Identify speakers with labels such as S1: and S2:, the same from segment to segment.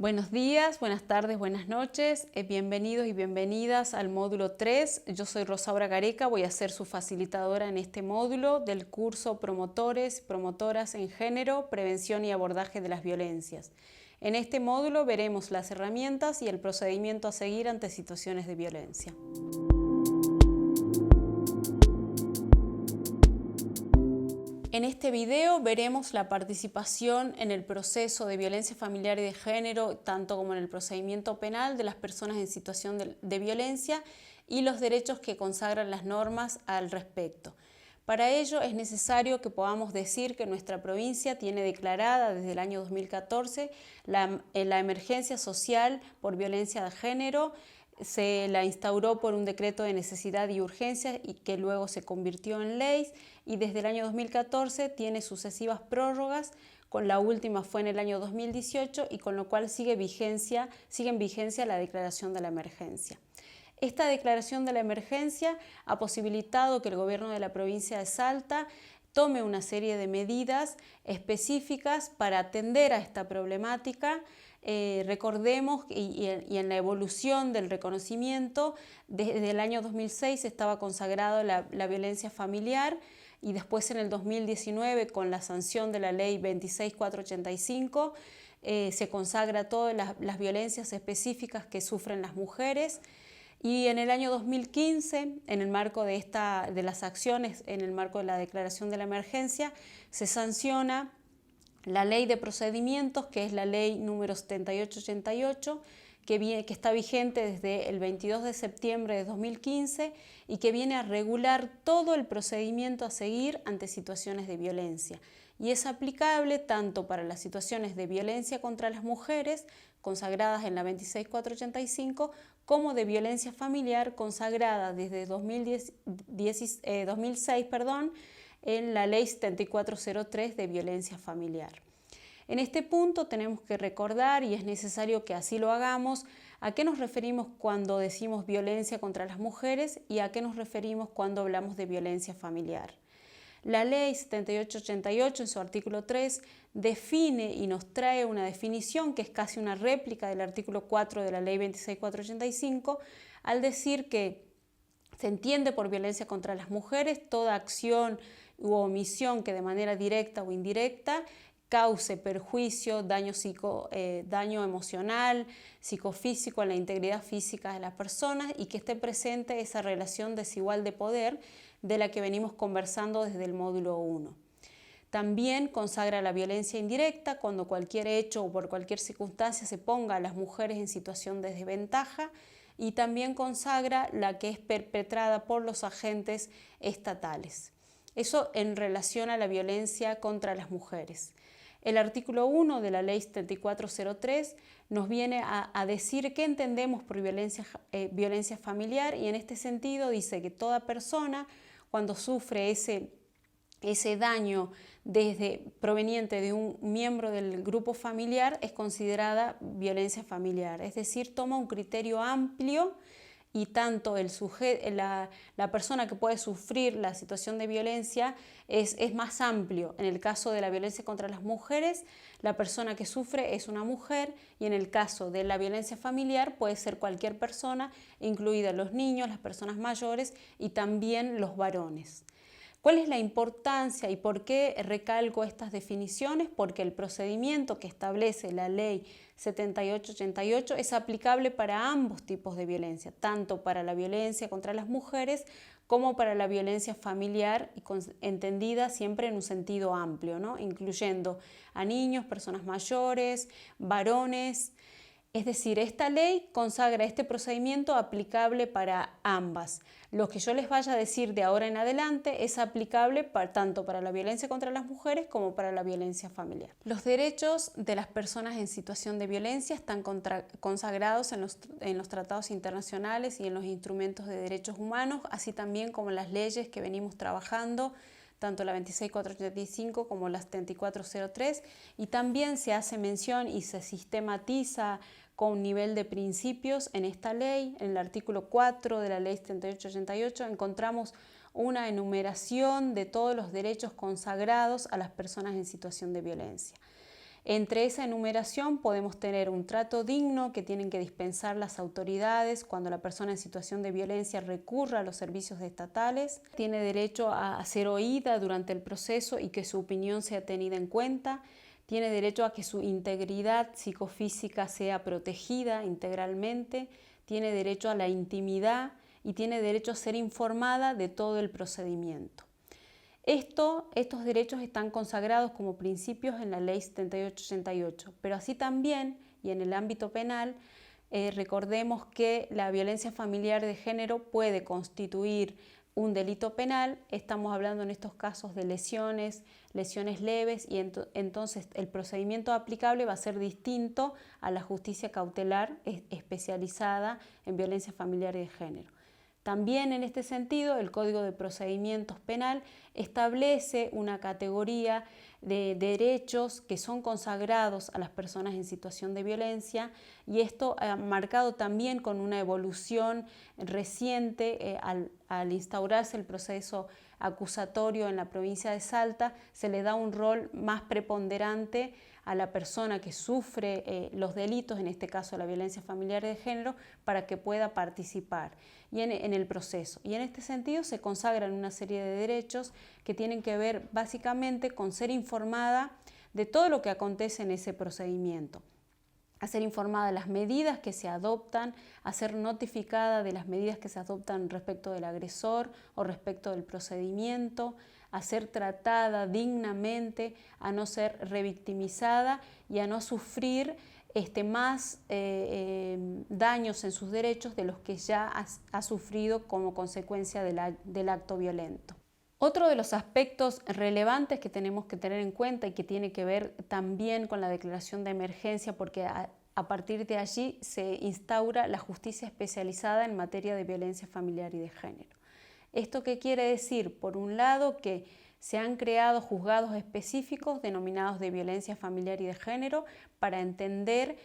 S1: Buenos días, buenas tardes, buenas noches, bienvenidos y bienvenidas al módulo 3. Yo soy Rosaura Gareca, voy a ser su facilitadora en este módulo del curso Promotores, Promotoras en Género, Prevención y Abordaje de las Violencias. En este módulo veremos las herramientas y el procedimiento a seguir ante situaciones de violencia. En este video veremos la participación en el proceso de violencia familiar y de género, tanto como en el procedimiento penal de las personas en situación de violencia y los derechos que consagran las normas al respecto. Para ello es necesario que podamos decir que nuestra provincia tiene declarada desde el año 2014 la emergencia social por violencia de género. Se la instauró por un decreto de necesidad y urgencia y que luego se convirtió en ley, y desde el año 2014 tiene sucesivas prórrogas, con la última fue en el año 2018 y con lo cual sigue en vigencia la declaración de la emergencia. Esta declaración de la emergencia ha posibilitado que el gobierno de la provincia de Salta tome una serie de medidas específicas para atender a esta problemática. Recordemos y en la evolución del reconocimiento, desde el año 2006 estaba consagrado la violencia familiar y después en el 2019 con la sanción de la ley 26485 se consagra todas las violencias específicas que sufren las mujeres. Y en el año 2015, en el marco de las acciones, en el marco de la declaración de la emergencia, se sanciona la ley de procedimientos, que es la ley número 7888, que está vigente desde el 22 de septiembre de 2015 y que viene a regular todo el procedimiento a seguir ante situaciones de violencia. Y es aplicable tanto para las situaciones de violencia contra las mujeres, consagradas en la 26485, como de violencia familiar, consagrada desde 2006, en la ley 7403 de violencia familiar. En este punto tenemos que recordar, y es necesario que así lo hagamos, a qué nos referimos cuando decimos violencia contra las mujeres y a qué nos referimos cuando hablamos de violencia familiar. La ley 7888 en su artículo 3 define y nos trae una definición que es casi una réplica del artículo 4 de la ley 26485 al decir que se entiende por violencia contra las mujeres toda acción u omisión que de manera directa o indirecta cause perjuicio, daño emocional, psicofísico a la integridad física de las personas y que esté presente esa relación desigual de poder de la que venimos conversando desde el módulo 1. También consagra la violencia indirecta cuando cualquier hecho o por cualquier circunstancia se ponga a las mujeres en situación de desventaja, y también consagra la que es perpetrada por los agentes estatales. Eso en relación a la violencia contra las mujeres. El artículo 1 de la ley 7403 nos viene a decir qué entendemos por violencia familiar, y en este sentido dice que toda persona cuando sufre ese daño proveniente de un miembro del grupo familiar es considerada violencia familiar, es decir, toma un criterio amplio y tanto la persona que puede sufrir la situación de violencia es más amplio. En el caso de la violencia contra las mujeres, la persona que sufre es una mujer, y en el caso de la violencia familiar puede ser cualquier persona, incluidas los niños, las personas mayores y también los varones. ¿Cuál es la importancia y por qué recalco estas definiciones? Porque el procedimiento que establece la ley 7888 es aplicable para ambos tipos de violencia, tanto para la violencia contra las mujeres como para la violencia familiar, y entendida siempre en un sentido amplio, ¿no? Incluyendo a niños, personas mayores, varones. Es decir, esta ley consagra este procedimiento aplicable para ambas. Lo que yo les vaya a decir de ahora en adelante es aplicable tanto para la violencia contra las mujeres como para la violencia familiar. Los derechos de las personas en situación de violencia están consagrados en los tratados internacionales y en los instrumentos de derechos humanos, así también como en las leyes que venimos trabajando, tanto la 26485 como la 7403, y también se hace mención y se sistematiza con nivel de principios en esta ley. En el artículo 4 de la ley 7888 encontramos una enumeración de todos los derechos consagrados a las personas en situación de violencia. Entre esa enumeración podemos tener un trato digno que tienen que dispensar las autoridades cuando la persona en situación de violencia recurra a los servicios estatales. Tiene derecho a ser oída durante el proceso y que su opinión sea tenida en cuenta. Tiene derecho a que su integridad psicofísica sea protegida integralmente. Tiene derecho a la intimidad y tiene derecho a ser informada de todo el procedimiento. Estos derechos están consagrados como principios en la Ley 7888, pero así también, y en el ámbito penal, recordemos que la violencia familiar de género puede constituir un delito penal. Estamos hablando en estos casos de lesiones leves, y entonces el procedimiento aplicable va a ser distinto a la justicia cautelar especializada en violencia familiar y de género. También en este sentido, el Código de Procedimientos Penal establece una categoría de derechos que son consagrados a las personas en situación de violencia, y esto ha marcado también con una evolución reciente al instaurarse el proceso acusatorio en la provincia de Salta. Se le da un rol más preponderante a la persona que sufre los delitos, en este caso la violencia familiar y de género, para que pueda participar en el proceso. Y en este sentido se consagran una serie de derechos que tienen que ver básicamente con ser informada de todo lo que acontece en ese procedimiento, a ser informada de las medidas que se adoptan, a ser notificada de las medidas que se adoptan respecto del agresor o respecto del procedimiento, a ser tratada dignamente, a no ser revictimizada y a no sufrir más daños en sus derechos de los que ya ha sufrido como consecuencia del acto violento. Otro de los aspectos relevantes que tenemos que tener en cuenta y que tiene que ver también con la declaración de emergencia, porque a partir de allí se instaura la justicia especializada en materia de violencia familiar y de género. ¿Esto qué quiere decir? Por un lado, que se han creado juzgados específicos denominados de violencia familiar y de género para entender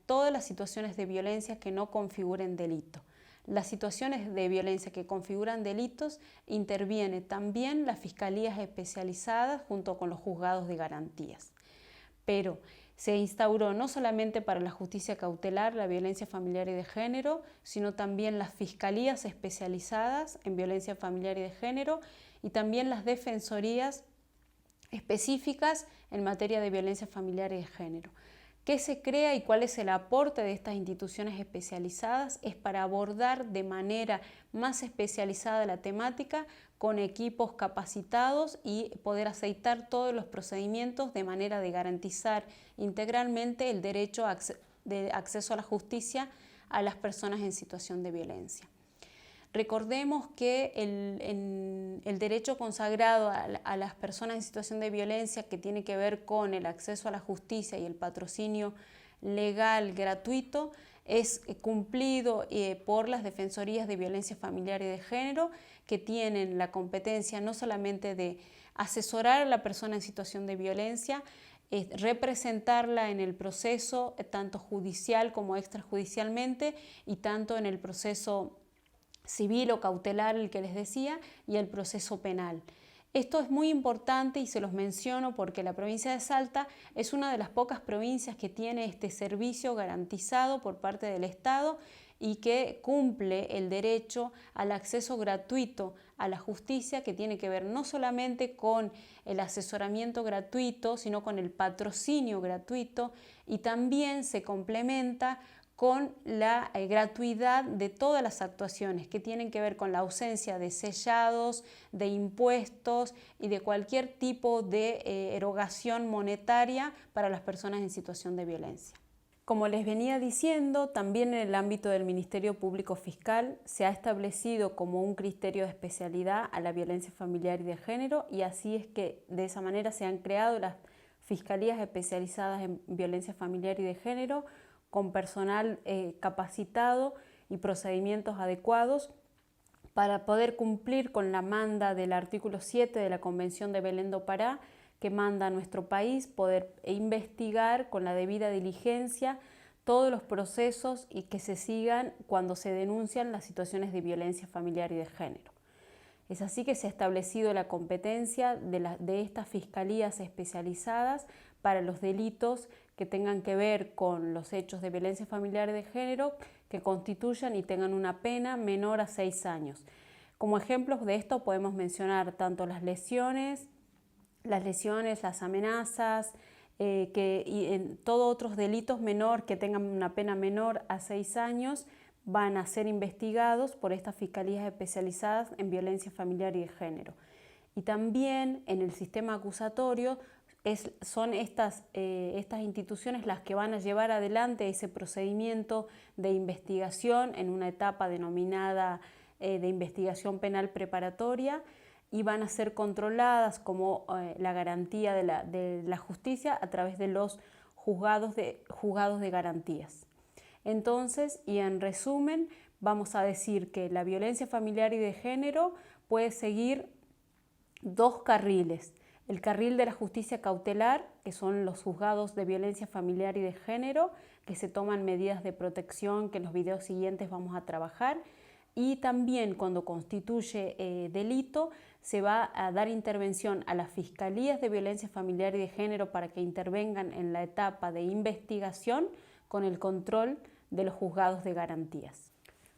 S1: todas las situaciones de violencia que no configuren delito. Las situaciones de violencia que configuran delitos interviene también las fiscalías especializadas junto con los juzgados de garantías. Pero se instauró no solamente para la justicia cautelar la violencia familiar y de género, sino también las fiscalías especializadas en violencia familiar y de género y también las defensorías específicas en materia de violencia familiar y de género. ¿Qué se crea y cuál es el aporte de estas instituciones especializadas? Es para abordar de manera más especializada la temática con equipos capacitados y poder aceitar todos los procedimientos de manera de garantizar integralmente el derecho de acceso a la justicia a las personas en situación de violencia. Recordemos que el derecho consagrado a las personas en situación de violencia, que tiene que ver con el acceso a la justicia y el patrocinio legal gratuito, es cumplido por las defensorías de violencia familiar y de género, que tienen la competencia no solamente de asesorar a la persona en situación de violencia, representarla en el proceso tanto judicial como extrajudicialmente, y tanto en el proceso civil o cautelar, el que les decía, y el proceso penal. Esto es muy importante y se los menciono porque la provincia de Salta es una de las pocas provincias que tiene este servicio garantizado por parte del Estado y que cumple el derecho al acceso gratuito a la justicia, que tiene que ver no solamente con el asesoramiento gratuito, sino con el patrocinio gratuito, y también se complementa con la gratuidad de todas las actuaciones que tienen que ver con la ausencia de sellados, de impuestos y de cualquier tipo de erogación monetaria para las personas en situación de violencia. Como les venía diciendo, también en el ámbito del Ministerio Público Fiscal se ha establecido como un criterio de especialidad a la violencia familiar y de género, y así es que de esa manera se han creado las fiscalías especializadas en violencia familiar y de género, con personal capacitado y procedimientos adecuados para poder cumplir con la manda del artículo 7 de la Convención de Belém do Pará, que manda a nuestro país poder investigar con la debida diligencia todos los procesos y que se sigan cuando se denuncian las situaciones de violencia familiar y de género. Es así que se ha establecido la competencia de estas fiscalías especializadas para los delitos que tengan que ver con los hechos de violencia familiar y de género que constituyan y tengan una pena menor a 6 años. Como ejemplos de esto podemos mencionar tanto las lesiones, las amenazas, y en todos otros delitos que tengan una pena menor a 6 años van a ser investigados por estas fiscalías especializadas en violencia familiar y de género. Y también en el sistema acusatorio son estas instituciones las que van a llevar adelante ese procedimiento de investigación en una etapa denominada de investigación penal preparatoria, y van a ser controladas como la garantía de la justicia a través de los juzgados de garantías. Entonces, y en resumen, vamos a decir que la violencia familiar y de género puede seguir dos carriles. El carril de la justicia cautelar, que son los juzgados de violencia familiar y de género, que se toman medidas de protección que en los videos siguientes vamos a trabajar. Y también cuando constituye delito, se va a dar intervención a las fiscalías de violencia familiar y de género para que intervengan en la etapa de investigación con el control de los juzgados de garantías.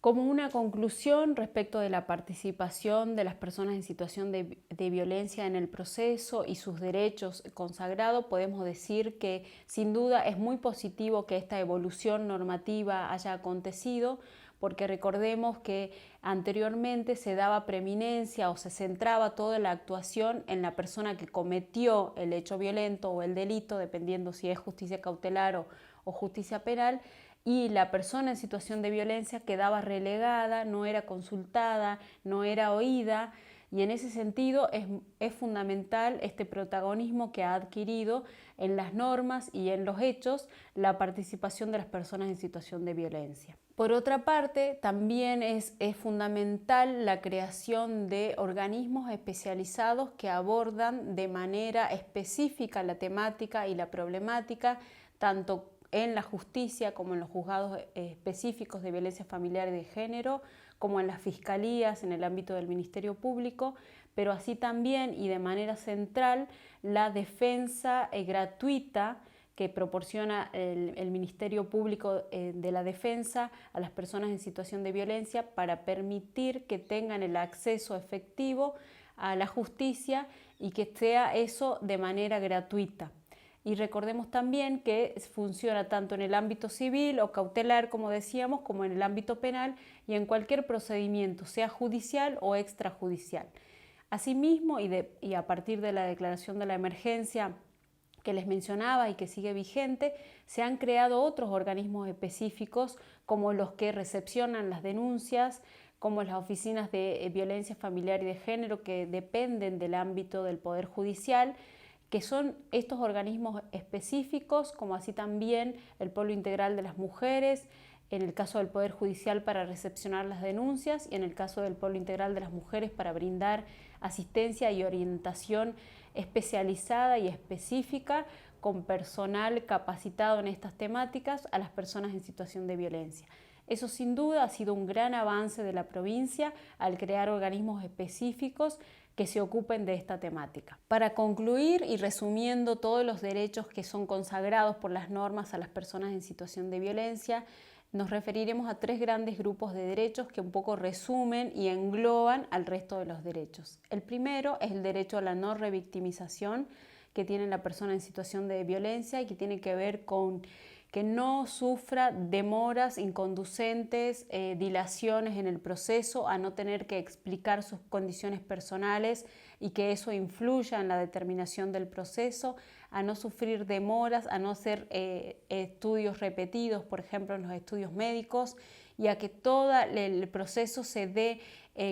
S1: Como una conclusión respecto de la participación de las personas en situación de violencia en el proceso y sus derechos consagrados, podemos decir que sin duda es muy positivo que esta evolución normativa haya acontecido, porque recordemos que anteriormente se daba preeminencia o se centraba toda la actuación en la persona que cometió el hecho violento o el delito, dependiendo si es justicia cautelar o justicia penal, y la persona en situación de violencia quedaba relegada, no era consultada, no era oída, y en ese sentido es fundamental este protagonismo que ha adquirido en las normas y en los hechos la participación de las personas en situación de violencia. Por otra parte, también es fundamental la creación de organismos especializados que abordan de manera específica la temática y la problemática, tanto en la justicia como en los juzgados específicos de violencia familiar y de género, como en las fiscalías, en el ámbito del Ministerio Público, pero así también y de manera central la defensa gratuita que proporciona el Ministerio Público de la Defensa a las personas en situación de violencia para permitir que tengan el acceso efectivo a la justicia y que sea eso de manera gratuita. Y recordemos también que funciona tanto en el ámbito civil o cautelar, como decíamos, como en el ámbito penal y en cualquier procedimiento, sea judicial o extrajudicial. Asimismo, y a partir de la declaración de la emergencia que les mencionaba y que sigue vigente, se han creado otros organismos específicos como los que recepcionan las denuncias, como las oficinas de violencia familiar y de género que dependen del ámbito del Poder Judicial, que son estos organismos específicos, como así también el Polo Integral de las Mujeres, en el caso del Poder Judicial para recepcionar las denuncias y en el caso del Polo Integral de las Mujeres para brindar asistencia y orientación especializada y específica con personal capacitado en estas temáticas a las personas en situación de violencia. Eso sin duda ha sido un gran avance de la provincia al crear organismos específicos que se ocupen de esta temática. Para concluir y resumiendo todos los derechos que son consagrados por las normas a las personas en situación de violencia, nos referiremos a tres grandes grupos de derechos que un poco resumen y engloban al resto de los derechos. El primero es el derecho a la no revictimización que tiene la persona en situación de violencia y que tiene que ver con que no sufra demoras inconducentes, dilaciones en el proceso, a no tener que explicar sus condiciones personales y que eso influya en la determinación del proceso, a no sufrir demoras, a no hacer estudios repetidos, por ejemplo en los estudios médicos, y a que todo el proceso se dé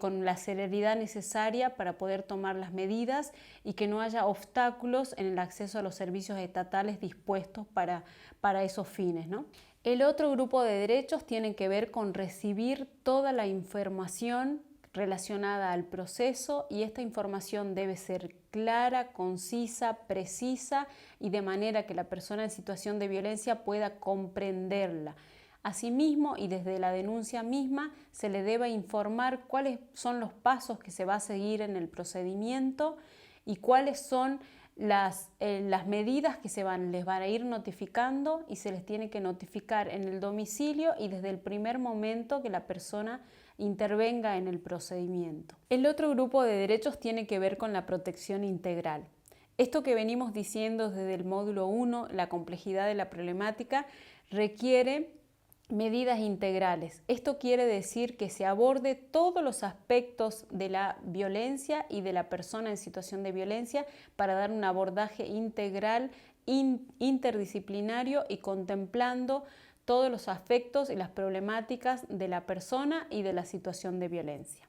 S1: con la celeridad necesaria para poder tomar las medidas y que no haya obstáculos en el acceso a los servicios estatales dispuestos para esos fines, ¿no? El otro grupo de derechos tiene que ver con recibir toda la información relacionada al proceso, y esta información debe ser clara, concisa, precisa y de manera que la persona en situación de violencia pueda comprenderla. Asimismo, y desde la denuncia misma, se le debe informar cuáles son los pasos que se va a seguir en el procedimiento y cuáles son las medidas que les van a ir notificando, y se les tiene que notificar en el domicilio y desde el primer momento que la persona intervenga en el procedimiento. El otro grupo de derechos tiene que ver con la protección integral. Esto que venimos diciendo desde el módulo 1, la complejidad de la problemática, requiere medidas integrales. Esto quiere decir que se aborde todos los aspectos de la violencia y de la persona en situación de violencia para dar un abordaje integral, interdisciplinario y contemplando todos los aspectos y las problemáticas de la persona y de la situación de violencia.